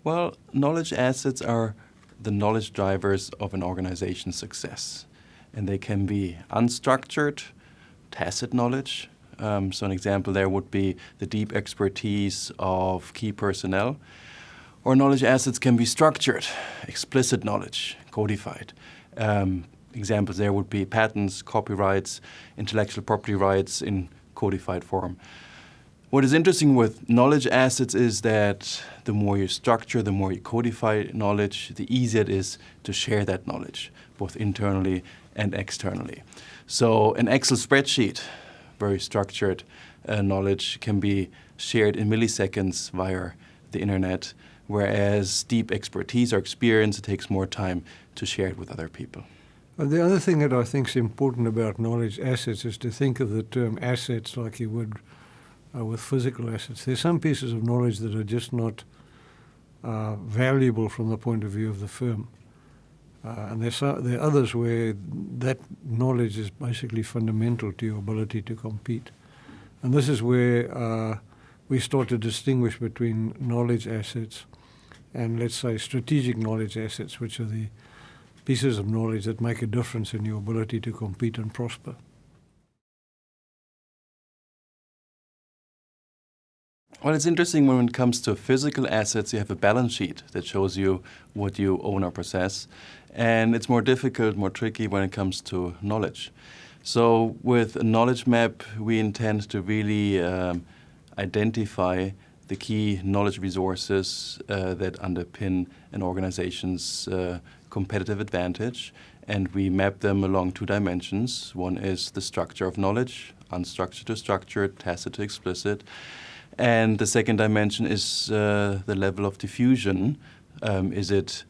Well, knowledge assets are the knowledge drivers of an organization's success. And they can be unstructured, tacit knowledge. So an example there would be the deep expertise of key personnel. Or knowledge assets can be structured, explicit knowledge, codified. Examples there would be patents, copyrights, intellectual property rights in codified form. What is interesting with knowledge assets is that the more you structure, the more you codify knowledge, the easier it is to share that knowledge, both internally and externally. So an Excel spreadsheet, very structured knowledge, can be shared in milliseconds via the internet, whereas deep expertise or experience, it takes more time to share it with other people. The other thing that I think is important about knowledge assets is to think of the term assets like you would with physical assets. There's some pieces of knowledge that are just not valuable from the point of view of the firm. And there are others where that knowledge is basically fundamental to your ability to compete. And this is where we start to distinguish between knowledge assets and, let's say, strategic knowledge assets, which are the pieces of knowledge that make a difference in your ability to compete and prosper. Well, it's interesting when it comes to physical assets, you have a balance sheet that shows you what you own or possess. And it's more difficult, more tricky when it comes to knowledge. So with a knowledge map, we intend to really identify the key knowledge resources that underpin an organization's competitive advantage. And we map them along two dimensions. One is the structure of knowledge, unstructured to structured, tacit to explicit. And the second dimension is the level of diffusion. Is it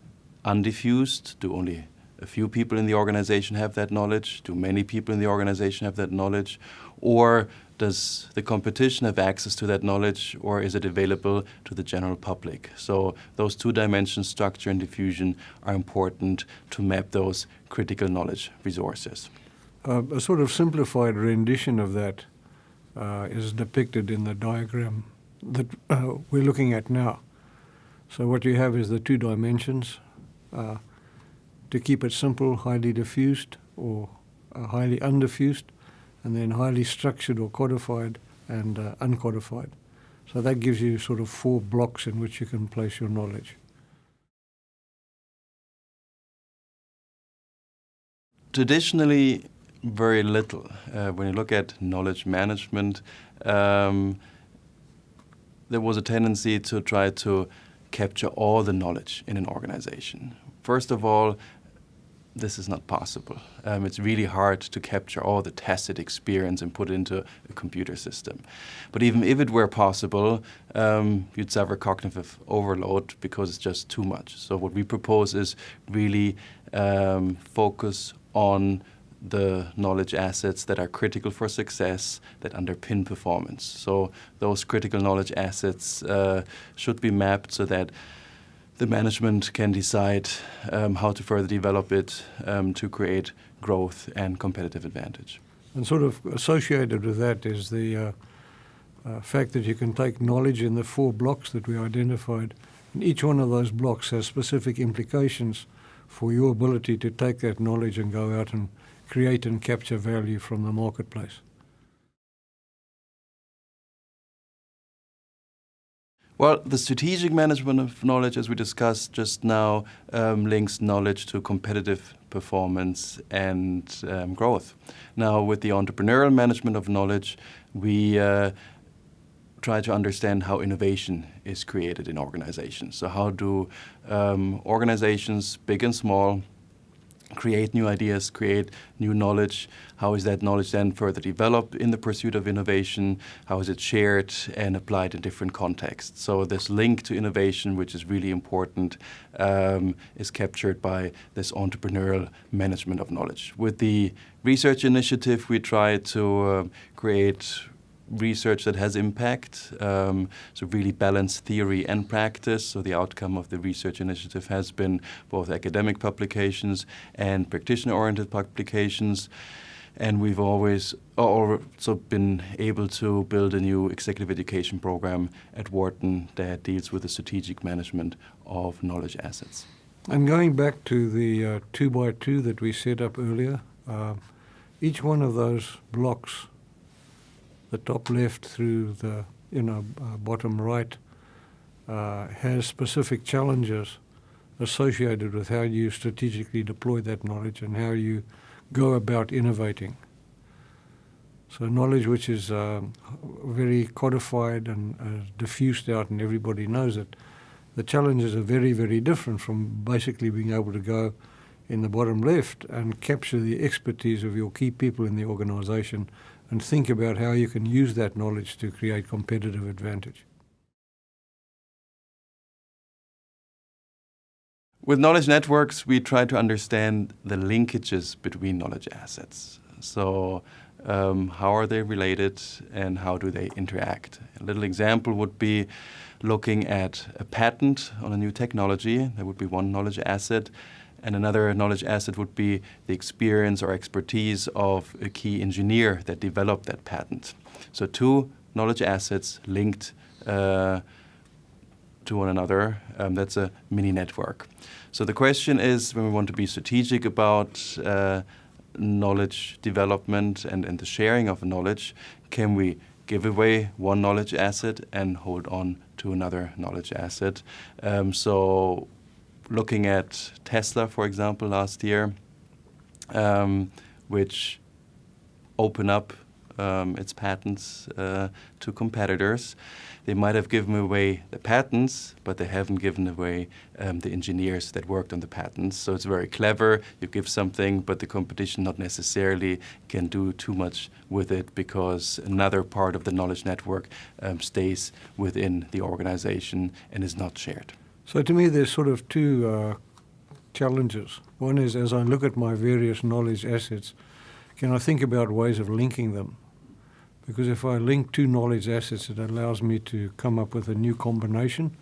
undiffused? Do only a few people in the organization have that knowledge? Do many people in the organization have that knowledge? Or does the competition have access to that knowledge, or is it available to the general public? So those two dimensions, structure and diffusion, are important to map those critical knowledge resources. A sort of simplified rendition of that is depicted in the diagram that we're looking at now. So what you have is the two dimensions. To keep it simple, highly diffused or highly undiffused, and then highly structured or codified and uncodified. So that gives you sort of 4 blocks in which you can place your knowledge. Traditionally, very little. When you look at knowledge management, there was a tendency to try to capture all the knowledge in an organization. First of all, this is not possible. It's really hard to capture all the tacit experience and put it into a computer system. But even if it were possible, you'd suffer cognitive overload because it's just too much. So what we propose is really focus on the knowledge assets that are critical for success, that underpin performance. So those critical knowledge assets should be mapped so that the management can decide how to further develop it to create growth and competitive advantage. And sort of associated with that is the fact that you can take knowledge in the 4 blocks that we identified, and each one of those blocks has specific implications for your ability to take that knowledge and go out and create and capture value from the marketplace. Well, the strategic management of knowledge, as we discussed just now, links knowledge to competitive performance and growth. Now, with the entrepreneurial management of knowledge, we try to understand how innovation is created in organizations. So how do organizations, big and small, create new ideas, create new knowledge? How is that knowledge then further developed in the pursuit of innovation? How is it shared and applied in different contexts? So this link to innovation, which is really important, is captured by this entrepreneurial management of knowledge. With the research initiative, we try to create research that has impact, so really balance theory and practice. So the outcome of the research initiative has been both academic publications and practitioner-oriented publications. And we've always also been able to build a new executive education program at Wharton that deals with the strategic management of knowledge assets. And going back to the 2x2 that we set up earlier, each one of those blocks, the top left through the bottom right, has specific challenges associated with how you strategically deploy that knowledge and how you go about innovating. So knowledge which is very codified and diffused out and everybody knows it, the challenges are very, very different from basically being able to go in the bottom left and capture the expertise of your key people in the organization and think about how you can use that knowledge to create competitive advantage. With knowledge networks, we try to understand the linkages between knowledge assets. So how are they related and how do they interact? A little example would be looking at a patent on a new technology. That would be one knowledge asset. And another knowledge asset would be the experience or expertise of a key engineer that developed that patent. So two knowledge assets linked to one another. That's a mini network. So the question is, when we want to be strategic about knowledge development and the sharing of knowledge, can we give away one knowledge asset and hold on to another knowledge asset? So looking at Tesla, for example, last year, which open up its patents to competitors. They might have given away the patents, but they haven't given away the engineers that worked on the patents. So it's very clever. You give something, but the competition not necessarily can do too much with it because another part of the knowledge network stays within the organization and is not shared. So to me, there's sort of two challenges. One is, as I look at my various knowledge assets, can I think about ways of linking them? Because if I link two knowledge assets, it allows me to come up with a new combination,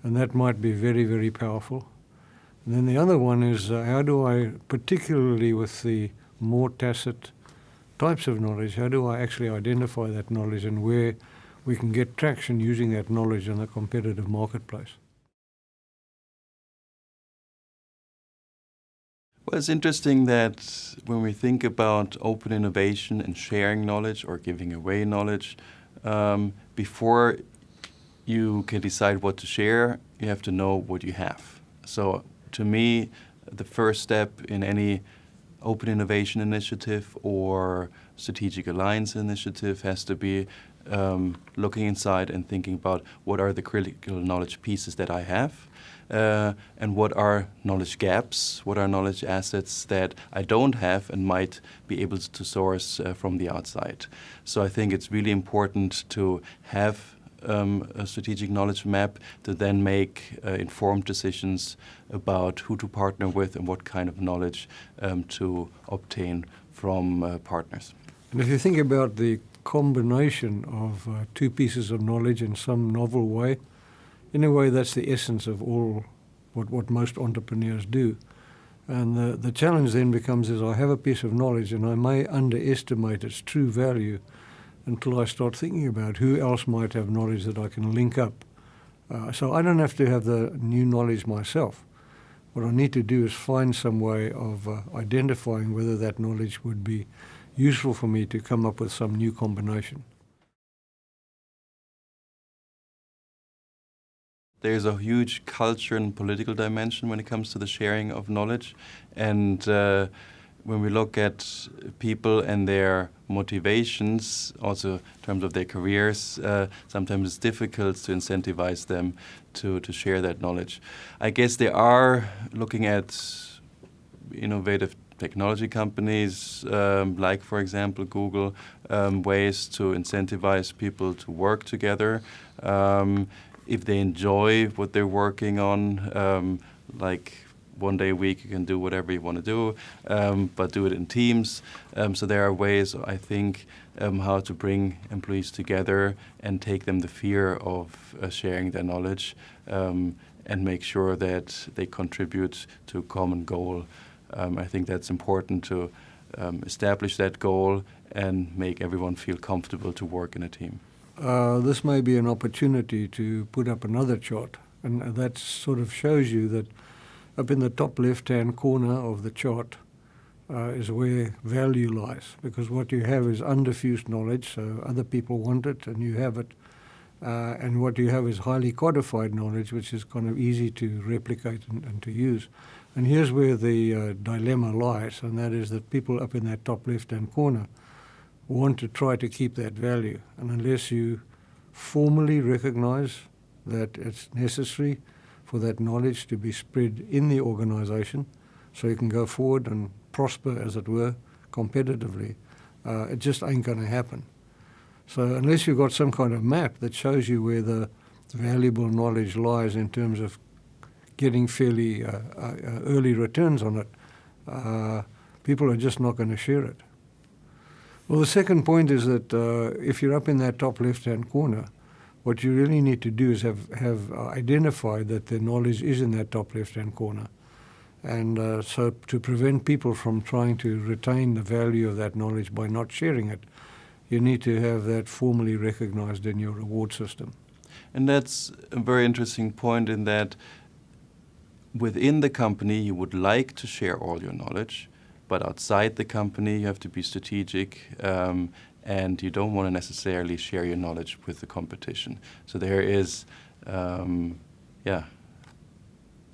and that might be very, very powerful. And then the other one is how do I, particularly with the more tacit types of knowledge, how do I actually identify that knowledge and where we can get traction using that knowledge in the competitive marketplace? Well, it's interesting that when we think about open innovation and sharing knowledge or giving away knowledge, before you can decide what to share, you have to know what you have. So to me, the first step in any open innovation initiative or strategic alliance initiative has to be looking inside and thinking about what are the critical knowledge pieces that I have. And what are knowledge gaps, what are knowledge assets that I don't have and might be able to source from the outside. So I think it's really important to have a strategic knowledge map to then make informed decisions about who to partner with and what kind of knowledge to obtain from partners. And if you think about the combination of two pieces of knowledge in some novel way, in a way, that's the essence of all what most entrepreneurs do. And the challenge then becomes is I have a piece of knowledge and I may underestimate its true value until I start thinking about who else might have knowledge that I can link up. So I don't have to have the new knowledge myself. What I need to do is find some way of identifying whether that knowledge would be useful for me to come up with some new combination. There's a huge culture and political dimension when it comes to the sharing of knowledge. And when we look at people and their motivations, also in terms of their careers, sometimes it's difficult to incentivize them to share that knowledge. I guess they are looking at innovative technology companies, like, for example, Google, ways to incentivize people to work together. If they enjoy what they're working on, like one day a week you can do whatever you want to do, but do it in teams. So there are ways, I think, how to bring employees together and take them the fear of sharing their knowledge and make sure that they contribute to a common goal. I think that's important to establish that goal and make everyone feel comfortable to work in a team? This may be an opportunity to put up another chart, and that sort of shows you that up in the top left-hand corner of the chart is where value lies, because what you have is undiffused knowledge, so other people want it and you have it, and what you have is highly codified knowledge, which is kind of easy to replicate and to use. And here's where the dilemma lies, and that is that people up in that top left-hand corner want to try to keep that value, and unless you formally recognize that it's necessary for that knowledge to be spread in the organization so you can go forward and prosper, as it were, competitively, it just ain't going to happen. So unless you've got some kind of map that shows you where the valuable knowledge lies in terms of getting fairly early returns on it, people are just not going to share it. Well, the second point is that if you're up in that top left-hand corner, what you really need to do is have identified that the knowledge is in that top left-hand corner. And so to prevent people from trying to retain the value of that knowledge by not sharing it, you need to have that formally recognized in your reward system. And that's a very interesting point in that within the company you would like to share all your knowledge, but outside the company you have to be strategic and you don't want to necessarily share your knowledge with the competition. So there is a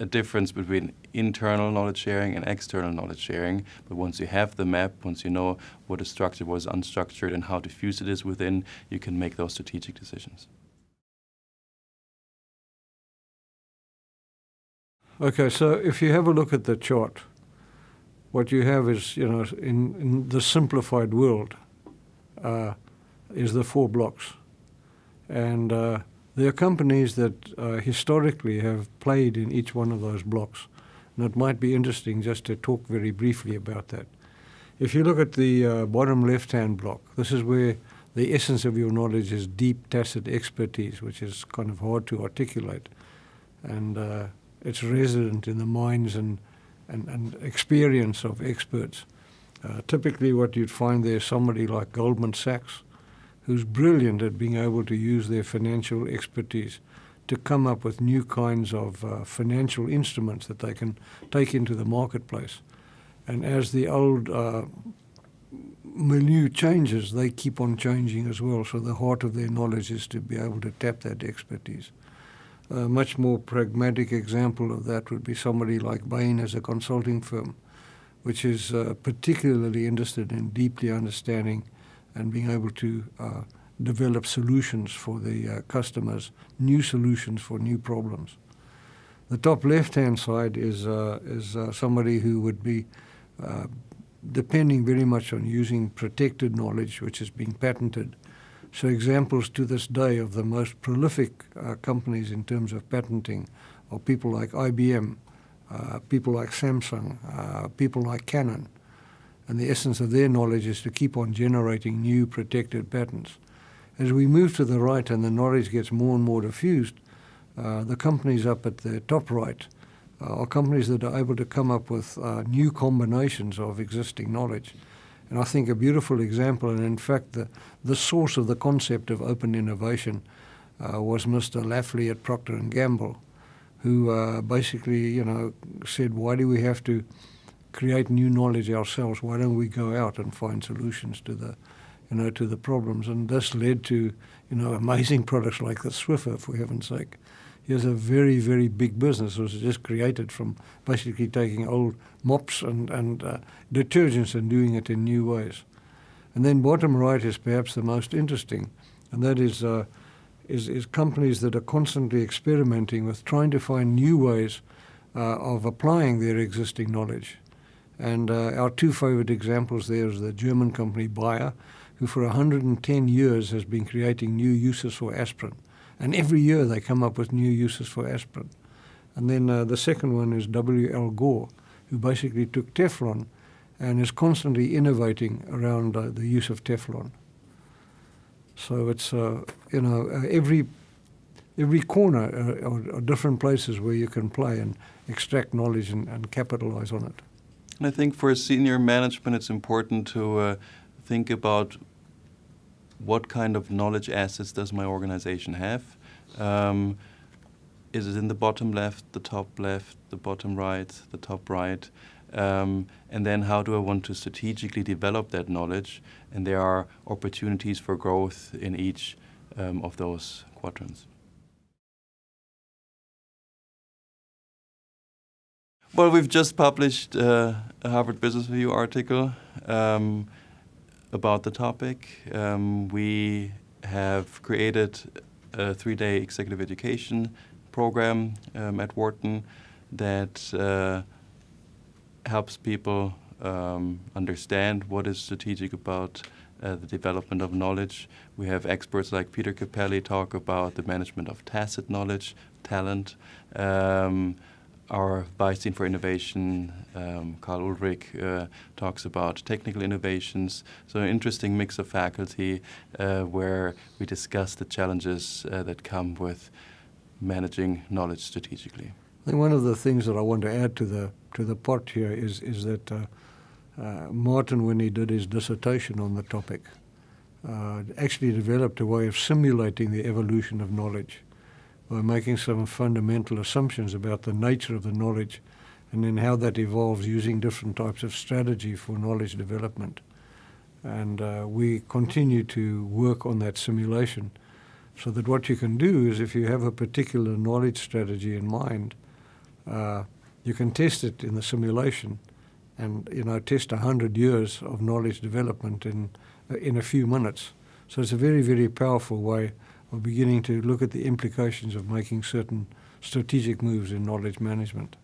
difference between internal knowledge sharing and external knowledge sharing. But once you have the map, once you know what is structured, what is unstructured, and how diffuse it is within, you can make those strategic decisions. Okay, so if you have a look at the chart, what you have is, in the simplified world, is the 4 blocks. And there are companies that historically have played in each one of those blocks. And it might be interesting just to talk very briefly about that. If you look at the bottom left-hand block, this is where the essence of your knowledge is deep tacit expertise, which is kind of hard to articulate. And it's resident in the minds and experience of experts. Typically what you'd find there is somebody like Goldman Sachs, who's brilliant at being able to use their financial expertise to come up with new kinds of financial instruments that they can take into the marketplace. And as the old milieu changes, they keep on changing as well. So the heart of their knowledge is to be able to tap that expertise. A much more pragmatic example of that would be somebody like Bain as a consulting firm, which is particularly interested in deeply understanding and being able to develop solutions for the customers, new solutions for new problems. The top left-hand side is somebody who would be depending very much on using protected knowledge, which is being patented. So examples to this day of the most prolific companies in terms of patenting are people like IBM, people like Samsung, people like Canon. And the essence of their knowledge is to keep on generating new protected patents. As we move to the right and the knowledge gets more and more diffused, the companies up at the top right are companies that are able to come up with new combinations of existing knowledge. And I think a beautiful example, and in fact the source of the concept of open innovation was Mr. Lafley at Procter & Gamble, who basically, said, why do we have to create new knowledge ourselves? Why don't we go out and find solutions to the problems? And this led to, amazing products like the Swiffer, for heaven's sake. Here's a very, very big business. It was just created from basically taking old mops and detergents and doing it in new ways. And then bottom right is perhaps the most interesting, and that is companies that are constantly experimenting with trying to find new ways of applying their existing knowledge. And our 2 favorite examples there is the German company Bayer, who for 110 years has been creating new uses for aspirin. And every year they come up with new uses for aspirin. And then the second one is W.L. Gore, who basically took Teflon and is constantly innovating around the use of Teflon. So it's, every corner are different places where you can play and extract knowledge and capitalize on it. And I think for senior management, it's important to think about what kind of knowledge assets does my organization have. Is it in the bottom left, the bottom right, the top right? And then how do I want to strategically develop that knowledge? And there are opportunities for growth in each of those quadrants. Well, we've just published a Harvard Business Review article about the topic. We have created a 3-day executive education program at Wharton that helps people understand what is strategic about the development of knowledge. We have experts like Peter Capelli talk about the management of tacit knowledge, talent. Our Vice Dean for Innovation, Karl Ulrich, talks about technical innovations. So an interesting mix of faculty where we discuss the challenges that come with managing knowledge strategically. I think one of the things that I want to add to the pot here is that Martin, when he did his dissertation on the topic, actually developed a way of simulating the evolution of knowledge by making some fundamental assumptions about the nature of the knowledge and then how that evolves using different types of strategy for knowledge development. And we continue to work on that simulation so that what you can do is if you have a particular knowledge strategy in mind, you can test it in the simulation and test 100 years of knowledge development in a few minutes. So it's a very, very powerful way of beginning to look at the implications of making certain strategic moves in knowledge management.